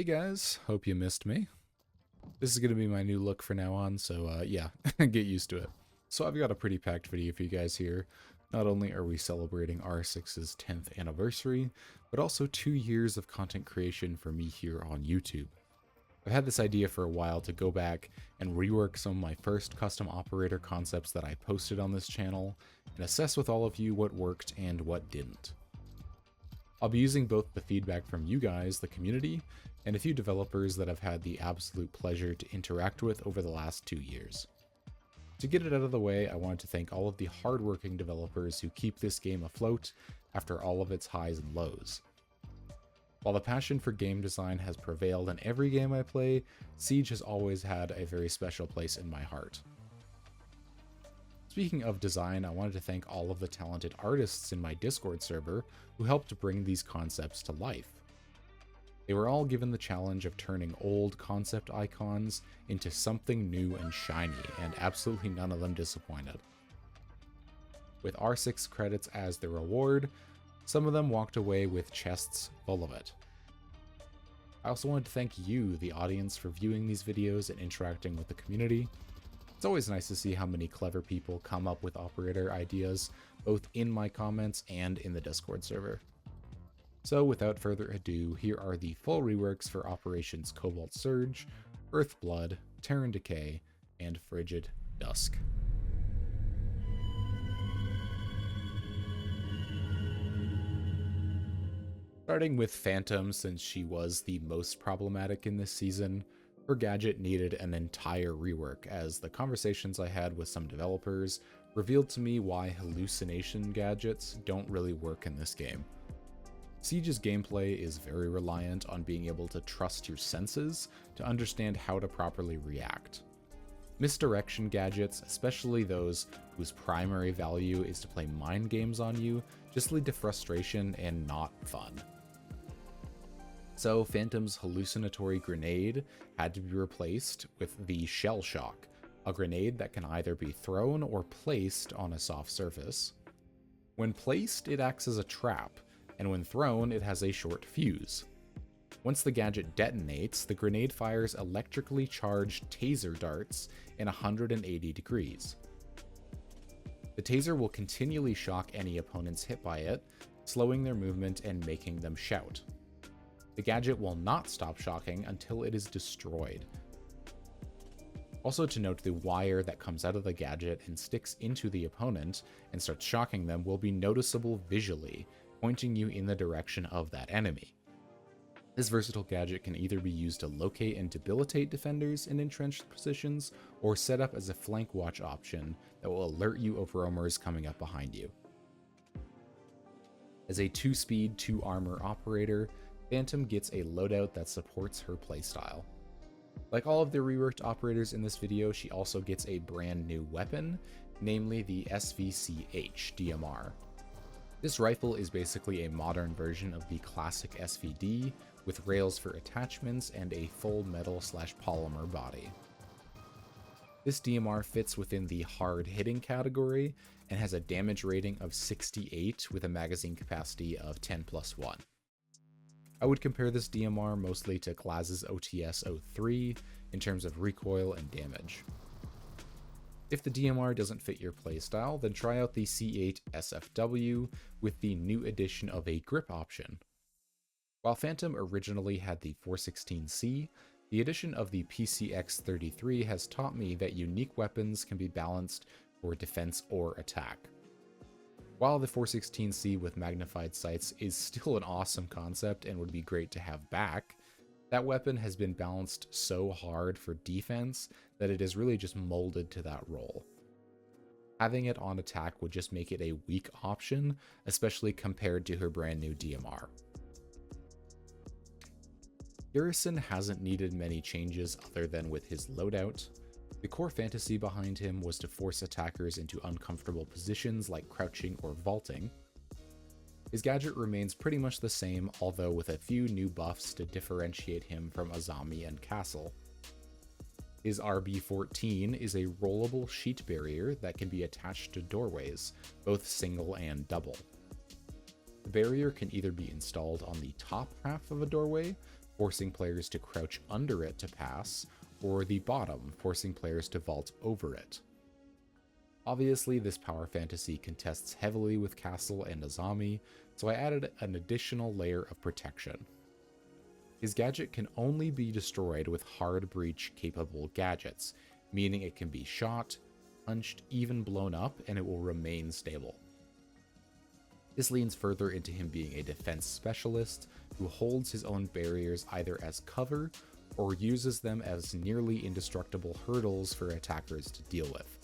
Hey guys, hope you missed me. This is going to be my new look from now on, so yeah, get used to it. So I've got a pretty packed video for you guys here. Not only are we celebrating R6's 10th anniversary, but also 2 years of content creation for me here on YouTube. I've had this idea for a while to go back and rework some of my first custom operator concepts that I posted on this channel, and assess with all of you what worked and what didn't. I'll be using both the feedback from you guys, the community, and a few developers that I've had the absolute pleasure to interact with over the last 2 years. To get it out of the way, I wanted to thank all of the hardworking developers who keep this game afloat after all of its highs and lows. While the passion for game design has prevailed in every game I play, Siege has always had a very special place in my heart. Speaking of design, I wanted to thank all of the talented artists in my Discord server who helped bring these concepts to life. They were all given the challenge of turning old concept icons into something new and shiny, and absolutely none of them disappointed. With R6 credits as the reward, some of them walked away with chests full of it. I also wanted to thank you, the audience, for viewing these videos and interacting with the community. It's always nice to see how many clever people come up with operator ideas, both in my comments and in the Discord server. So without further ado, here are the full reworks for Operations Cobalt Surge, Earthblood, Terran Decay, and Frigid Dusk. Starting with Phantom, since she was the most problematic in this season, her gadget needed an entire rework, as the conversations I had with some developers revealed to me why hallucination gadgets don't really work in this game. Siege's gameplay is very reliant on being able to trust your senses to understand how to properly react. Misdirection gadgets, especially those whose primary value is to play mind games on you, just lead to frustration and not fun. So Phantom's hallucinatory grenade had to be replaced with the Shell Shock, a grenade that can either be thrown or placed on a soft surface. When placed, it acts as a trap, and when thrown, it has a short fuse. Once the gadget detonates, the grenade fires electrically charged taser darts in 180 degrees. The taser will continually shock any opponents hit by it, slowing their movement and making them shout. The gadget will not stop shocking until it is destroyed. Also to note, the wire that comes out of the gadget and sticks into the opponent and starts shocking them will be noticeable visually, pointing you in the direction of that enemy. This versatile gadget can either be used to locate and debilitate defenders in entrenched positions, or set up as a flank watch option that will alert you of roamers coming up behind you. As a 2-speed, 2-armor operator, Phantom gets a loadout that supports her playstyle. Like all of the reworked operators in this video, she also gets a brand new weapon, namely the SVCH DMR. This rifle is basically a modern version of the classic SVD, with rails for attachments and a full metal/polymer body. This DMR fits within the hard hitting category and has a damage rating of 68 with a magazine capacity of 10+1. I would compare this DMR mostly to Glaz's OTS-03 in terms of recoil and damage. If the DMR doesn't fit your playstyle, then try out the C8 SFW with the new addition of a grip option. While Phantom originally had the 416C, the addition of the PCX-33 has taught me that unique weapons can be balanced for defense or attack. While the 416C with magnified sights is still an awesome concept and would be great to have back, that weapon has been balanced so hard for defense that it is really just molded to that role. Having it on attack would just make it a weak option, especially compared to her brand new DMR. Garrison hasn't needed many changes other than with his loadout. The core fantasy behind him was to force attackers into uncomfortable positions like crouching or vaulting. His gadget remains pretty much the same, although with a few new buffs to differentiate him from Azami and Castle. His RB-14 is a rollable sheet barrier that can be attached to doorways, both single and double. The barrier can either be installed on the top half of a doorway, forcing players to crouch under it to pass, or the bottom, forcing players to vault over it. Obviously, this power fantasy contests heavily with Castle and Azami, so I added an additional layer of protection. His gadget can only be destroyed with hard breach capable gadgets, meaning it can be shot, punched, even blown up, and it will remain stable. This leans further into him being a defense specialist who holds his own barriers either as cover or uses them as nearly indestructible hurdles for attackers to deal with.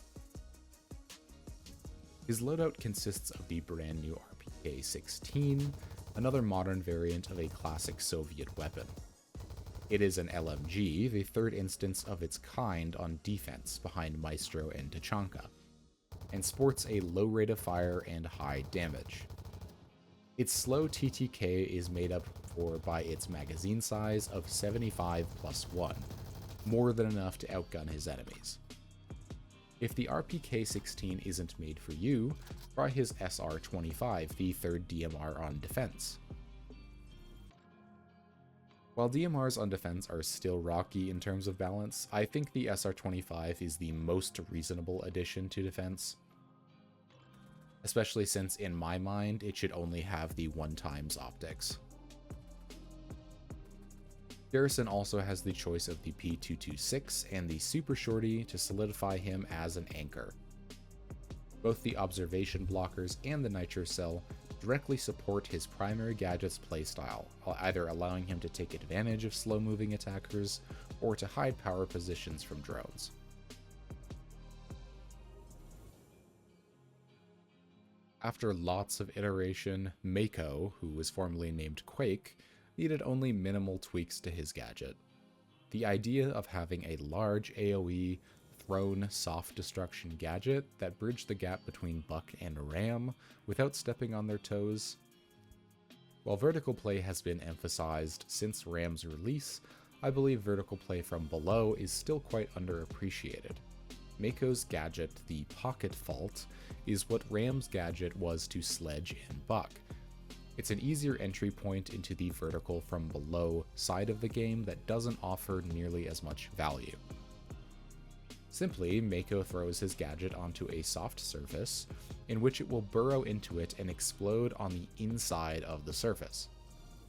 His loadout consists of the brand new RPK-16, another modern variant of a classic Soviet weapon. It is an LMG, the third instance of its kind on defense behind Maestro and Tachanka, and sports a low rate of fire and high damage. Its slow TTK is made up for by its magazine size of 75+1, more than enough to outgun his enemies. If the RPK-16 isn't made for you, try his SR-25, the third DMR on defense. While DMRs on defense are still rocky in terms of balance, I think the SR-25 is the most reasonable addition to defense, especially since in my mind it should only have the 1x optics. Garrison also has the choice of the P226 and the Super Shorty to solidify him as an anchor. Both the observation blockers and the nitro cell directly support his primary gadget's playstyle, either allowing him to take advantage of slow-moving attackers or to hide power positions from drones. After lots of iteration, Mako, who was formerly named Quake, needed only minimal tweaks to his gadget. The idea of having a large AoE, thrown soft destruction gadget that bridged the gap between Buck and Ram without stepping on their toes. While vertical play has been emphasized since Ram's release, I believe vertical play from below is still quite underappreciated. Mako's gadget, the Pocket Fault, is what Ram's gadget was to Sledge and Buck. It's an easier entry point into the vertical from below side of the game that doesn't offer nearly as much value. Simply, Mako throws his gadget onto a soft surface, in which it will burrow into it and explode on the inside of the surface.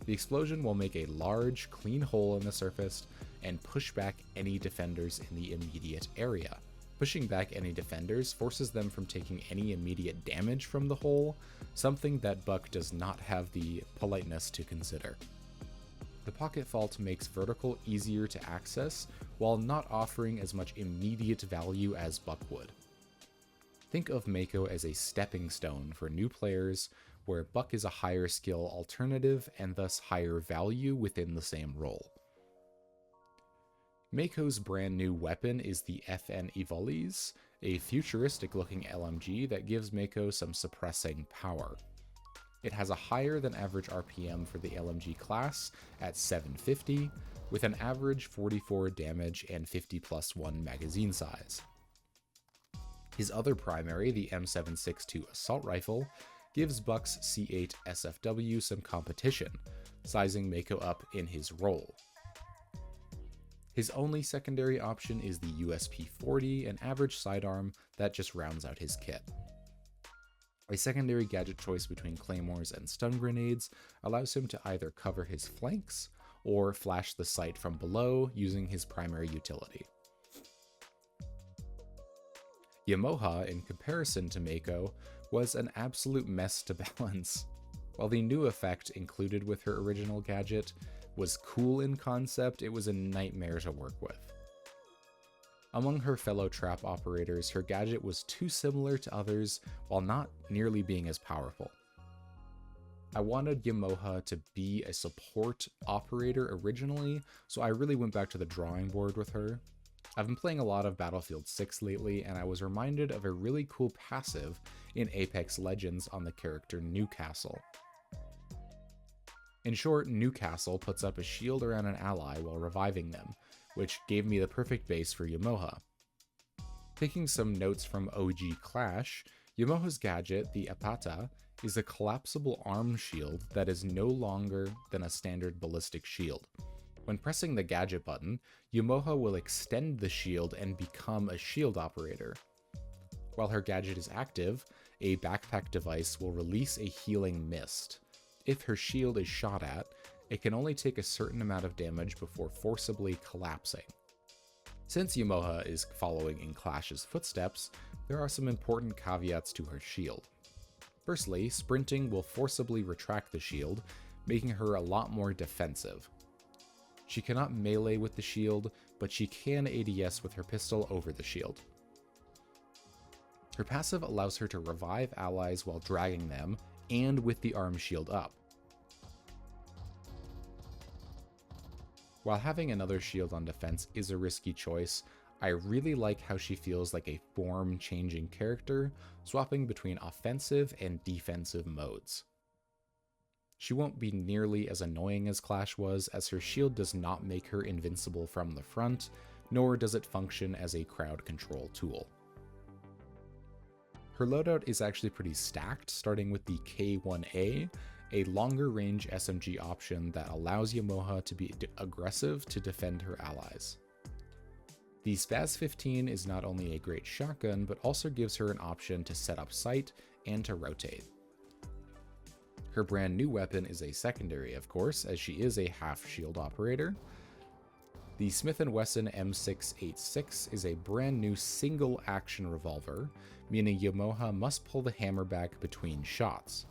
The explosion will make a large, clean hole in the surface and push back any defenders in the immediate area. Pushing back any defenders forces them from taking any immediate damage from the hole, something that Buck does not have the politeness to consider. The Pocket Fault makes vertical easier to access, while not offering as much immediate value as Buck would. Think of Mako as a stepping stone for new players, where Buck is a higher skill alternative and thus higher value within the same role. Mako's brand new weapon is the FN Evolis, a futuristic-looking LMG that gives Mako some suppressing power. It has a higher than average RPM for the LMG class at 750, with an average 44 damage and 50+1 magazine size. His other primary, the M762 assault rifle, gives Buck's C8 SFW some competition, sizing Mako up in his role. His only secondary option is the USP-40, an average sidearm that just rounds out his kit. A secondary gadget choice between claymores and stun grenades allows him to either cover his flanks or flash the sight from below using his primary utility. Yemoja, in comparison to Mako, was an absolute mess to balance. While the new effect included with her original gadget was cool in concept, it was a nightmare to work with. Among her fellow trap operators, her gadget was too similar to others while not nearly being as powerful. I wanted Yemoja to be a support operator originally, so I really went back to the drawing board with her. I've been playing a lot of Battlefield 6 lately, and I was reminded of a really cool passive in Apex Legends on the character Newcastle. In short, Newcastle puts up a shield around an ally while reviving them, which gave me the perfect base for Yemoja. Taking some notes from OG Clash, Yemoja's gadget, the Apata, is a collapsible arm shield that is no longer than a standard ballistic shield. When pressing the gadget button, Yemoja will extend the shield and become a shield operator. While her gadget is active, a backpack device will release a healing mist. If her shield is shot at, it can only take a certain amount of damage before forcibly collapsing. Since Yemoja is following in Clash's footsteps, there are some important caveats to her shield. Firstly, sprinting will forcibly retract the shield, making her a lot more defensive. She cannot melee with the shield, but she can ADS with her pistol over the shield. Her passive allows her to revive allies while dragging them, and with the arm shield up. While having another shield on defense is a risky choice, I really like how she feels like a form-changing character, swapping between offensive and defensive modes. She won't be nearly as annoying as Clash was, as her shield does not make her invincible from the front, nor does it function as a crowd control tool. Her loadout is actually pretty stacked, starting with the K1A, a longer range SMG option that allows Yemoja to be aggressive to defend her allies. The Spaz 15 is not only a great shotgun, but also gives her an option to set up sight and to rotate. Her brand new weapon is a secondary, of course, as she is a half-shield operator. The Smith & Wesson M686 is a brand new single-action revolver, meaning Yemoja must pull the hammer back between shots.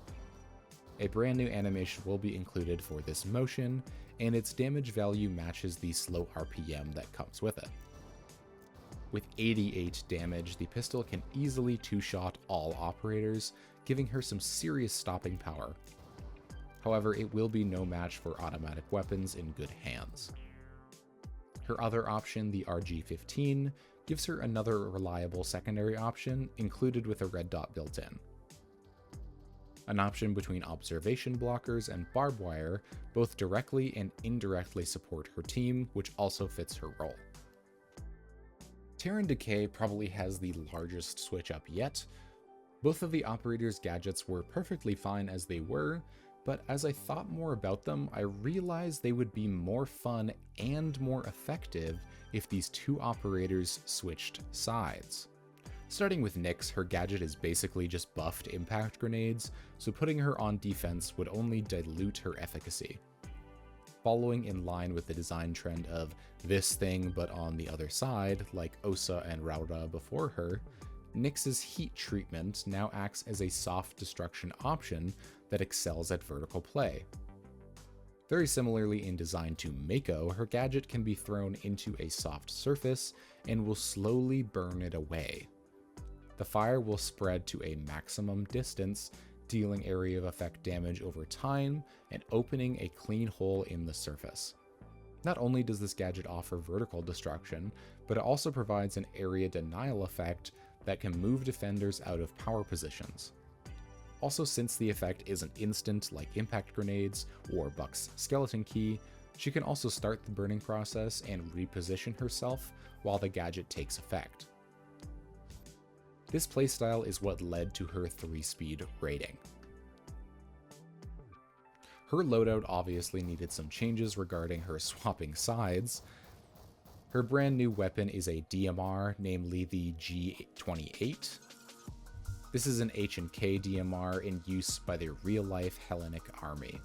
A brand new animation will be included for this motion, and its damage value matches the slow RPM that comes with it. With 88 damage, the pistol can easily two-shot all operators, giving her some serious stopping power. However, it will be no match for automatic weapons in good hands. Her other option, the RG-15, gives her another reliable secondary option, included with a red dot built in. An option between observation blockers and barbed wire both directly and indirectly support her team, which also fits her role. Terran Decay probably has the largest switch up yet. Both of the operators' gadgets were perfectly fine as they were, but as I thought more about them, I realized they would be more fun and more effective if these two operators switched sides. Starting with Nyx, her gadget is basically just buffed impact grenades, so putting her on defense would only dilute her efficacy. Following in line with the design trend of this thing but on the other side, like Osa and Rauda before her, Nyx's heat treatment now acts as a soft destruction option that excels at vertical play. Very similarly in design to Mako, her gadget can be thrown into a soft surface and will slowly burn it away. The fire will spread to a maximum distance, dealing area of effect damage over time and opening a clean hole in the surface. Not only does this gadget offer vertical destruction, but it also provides an area denial effect that can move defenders out of power positions. Also, since the effect isn't instant like impact grenades or Buck's skeleton key, she can also start the burning process and reposition herself while the gadget takes effect. This playstyle is what led to her 3-speed rating. Her loadout obviously needed some changes regarding her swapping sides. Her brand new weapon is a DMR, namely the G28. This is an H&K DMR in use by the real-life Hellenic army.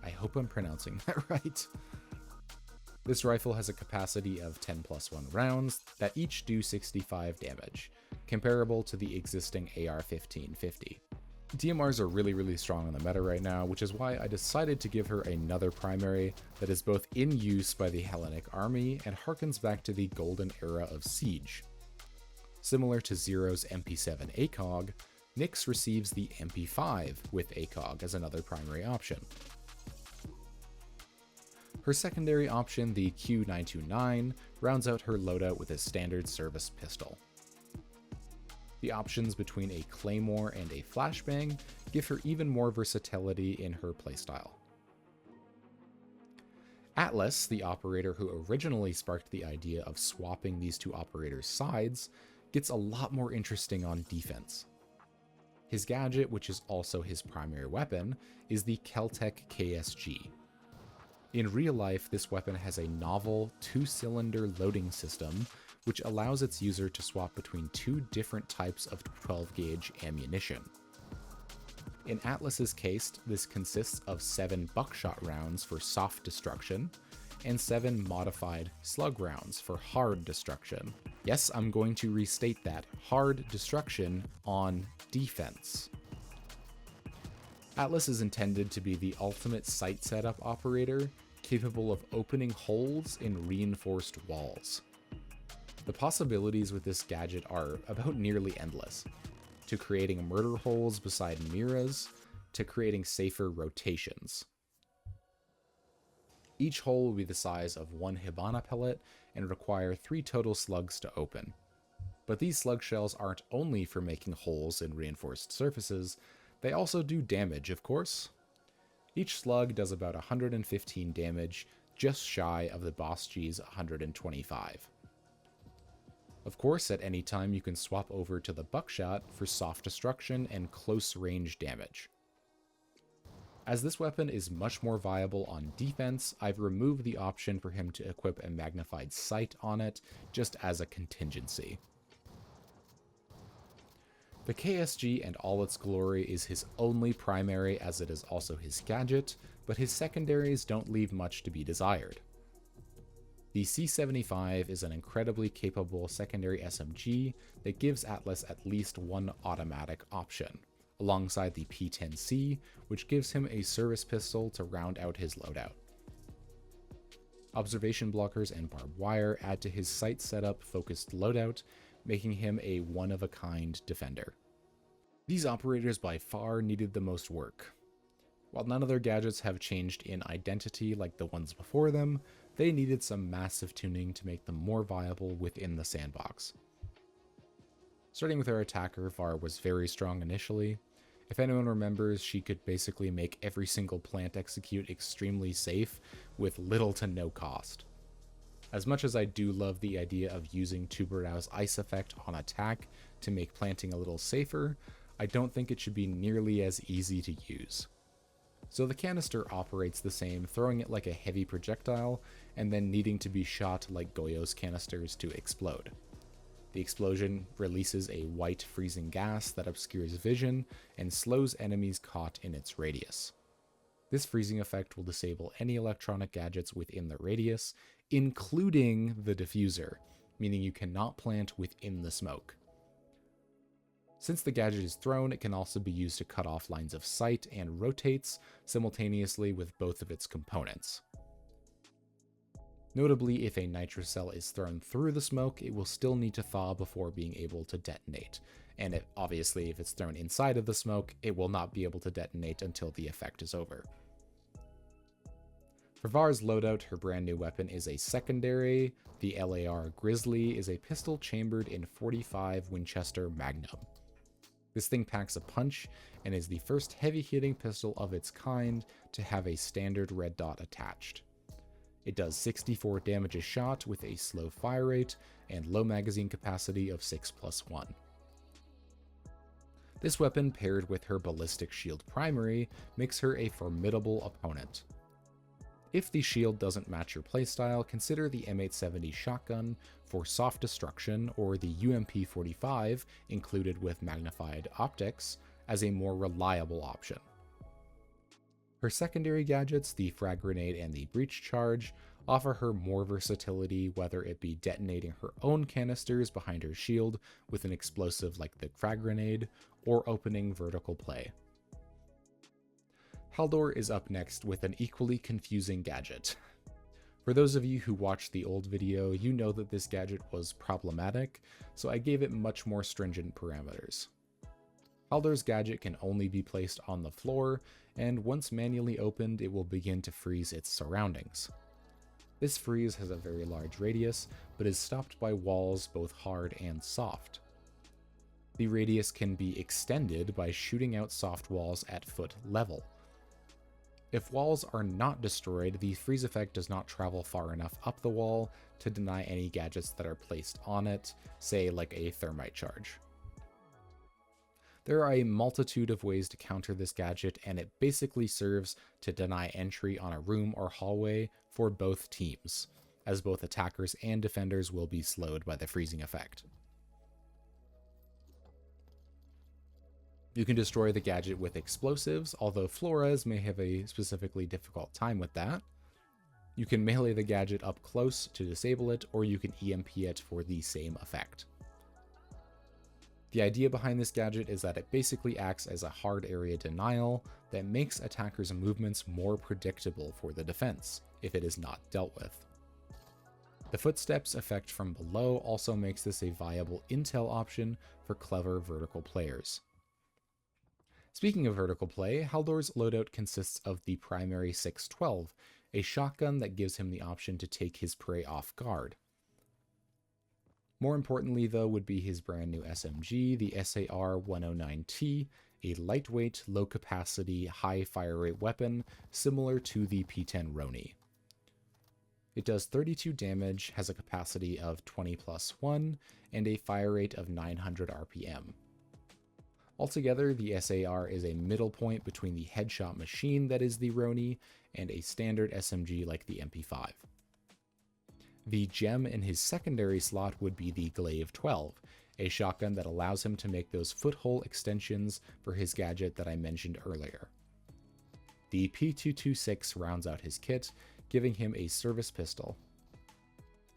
I hope I'm pronouncing that right. This rifle has a capacity of 10+1 rounds that each do 65 damage, comparable to the existing AR-1550. DMRs are really strong on the meta right now, which is why I decided to give her another primary that is both in use by the Hellenic army and harkens back to the golden era of Siege. Similar to Zero's MP7 ACOG, Nyx receives the MP5 with ACOG as another primary option. Her secondary option, the Q929, rounds out her loadout with a standard service pistol. The options between a claymore and a flashbang give her even more versatility in her playstyle. Atlas, the operator who originally sparked the idea of swapping these two operators' sides, gets a lot more interesting on defense. His gadget, which is also his primary weapon, is the Keltec KSG. In real life, this weapon has a novel 2-cylinder loading system, which allows its user to swap between 2 different types of 12-gauge ammunition. In Atlas's case, this consists of 7 buckshot rounds for soft destruction, and 7 modified slug rounds for hard destruction. Yes, I'm going to restate that. Hard destruction on defense. Atlas is intended to be the ultimate sight setup operator, capable of opening holes in reinforced walls. The possibilities with this gadget are about nearly endless, to creating murder holes beside miras, to creating safer rotations. Each hole will be the size of 1 Hibana pellet and require 3 total slugs to open. But these slug shells aren't only for making holes in reinforced surfaces, they also do damage, of course. Each slug does about 115 damage, just shy of the Boss G's 125. Of course, at any time you can swap over to the buckshot for soft destruction and close range damage. As this weapon is much more viable on defense, I've removed the option for him to equip a magnified sight on it, just as a contingency. The KSG and all its glory is his only primary, as it is also his gadget, but his secondaries don't leave much to be desired. The C75 is an incredibly capable secondary SMG that gives Atlas at least one automatic option, alongside the P10C, which gives him a service pistol to round out his loadout. Observation blockers and barbed wire add to his sight setup focused loadout, making him a one-of-a-kind defender. These operators by far needed the most work. While none of their gadgets have changed in identity like the ones before them, they needed some massive tuning to make them more viable within the sandbox. Starting with our attacker, Var was very strong initially. If anyone remembers, she could basically make every single plant execute extremely safe with little to no cost. As much as I do love the idea of using Tuberow's ice effect on attack to make planting a little safer, I don't think it should be nearly as easy to use. So the canister operates the same, throwing it like a heavy projectile, and then needing to be shot like Goyo's canisters to explode. The explosion releases a white freezing gas that obscures vision and slows enemies caught in its radius. This freezing effect will disable any electronic gadgets within the radius, including the diffuser, meaning you cannot plant within the smoke. Since the gadget is thrown, it can also be used to cut off lines of sight and rotates simultaneously with both of its components. Notably, if a nitro cell is thrown through the smoke, it will still need to thaw before being able to detonate, and obviously if it's thrown inside of the smoke, it will not be able to detonate until the effect is over. For Var's loadout, her brand new weapon is a secondary. The LAR Grizzly is a pistol chambered in .45 Winchester Magnum. This thing packs a punch and is the first heavy-hitting pistol of its kind to have a standard red dot attached. It does 64 damage a shot with a slow fire rate and low magazine capacity of 6+1. This weapon, paired with her ballistic shield primary, makes her a formidable opponent. If the shield doesn't match your playstyle, consider the M870 shotgun for soft destruction or the UMP-45 included with magnified optics as a more reliable option. Her secondary gadgets, the frag grenade and the breach charge, offer her more versatility, whether it be detonating her own canisters behind her shield with an explosive like the frag grenade, or opening vertical play. Halldor is up next with an equally confusing gadget. For those of you who watched the old video, you know that this gadget was problematic, so I gave it much more stringent parameters. Halldor's gadget can only be placed on the floor, and once manually opened, it will begin to freeze its surroundings. This freeze has a very large radius, but is stopped by walls both hard and soft. The radius can be extended by shooting out soft walls at foot level. If walls are not destroyed, the freeze effect does not travel far enough up the wall to deny any gadgets that are placed on it, say like a thermite charge. There are a multitude of ways to counter this gadget, and it basically serves to deny entry on a room or hallway for both teams, as both attackers and defenders will be slowed by the freezing effect. You can destroy the gadget with explosives, although Flores may have a specifically difficult time with that. You can melee the gadget up close to disable it, or you can EMP it for the same effect. The idea behind this gadget is that it basically acts as a hard area denial that makes attackers' movements more predictable for the defense, if it is not dealt with. The footsteps effect from below also makes this a viable intel option for clever vertical players. Speaking of vertical play, Halldor's loadout consists of the primary 612, a shotgun that gives him the option to take his prey off guard. More importantly, though, would be his brand new SMG, the SAR-109T, a lightweight, low-capacity, high fire rate weapon similar to the P10 Roni. It does 32 damage, has a capacity of 20+1, and a fire rate of 900 RPM. Altogether, the SAR is a middle point between the headshot machine that is the Roni and a standard SMG like the MP5. The gem in his secondary slot would be the Glaive 12, a shotgun that allows him to make those foothole extensions for his gadget that I mentioned earlier. The P226 rounds out his kit, giving him a service pistol.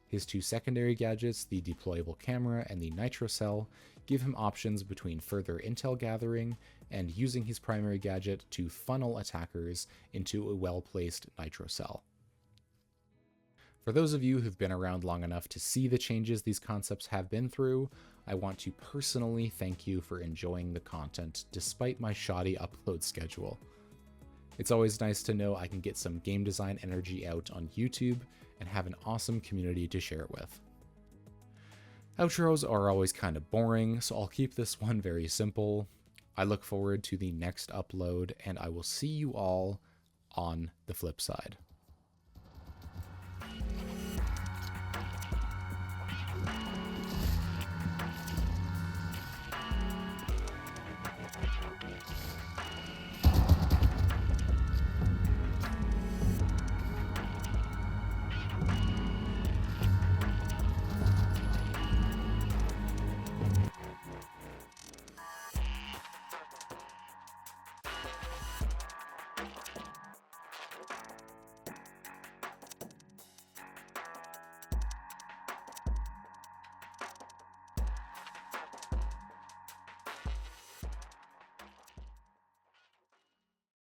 His two secondary gadgets, the deployable camera and the nitro cell, give him options between further intel gathering and using his primary gadget to funnel attackers into a well-placed nitro cell. For those of you who've been around long enough to see the changes these concepts have been through, I want to personally thank you for enjoying the content despite my shoddy upload schedule. It's always nice to know I can get some game design energy out on YouTube and have an awesome community to share it with. Outros are always kind of boring, so I'll keep this one very simple. I look forward to the next upload, and I will see you all on the flip side.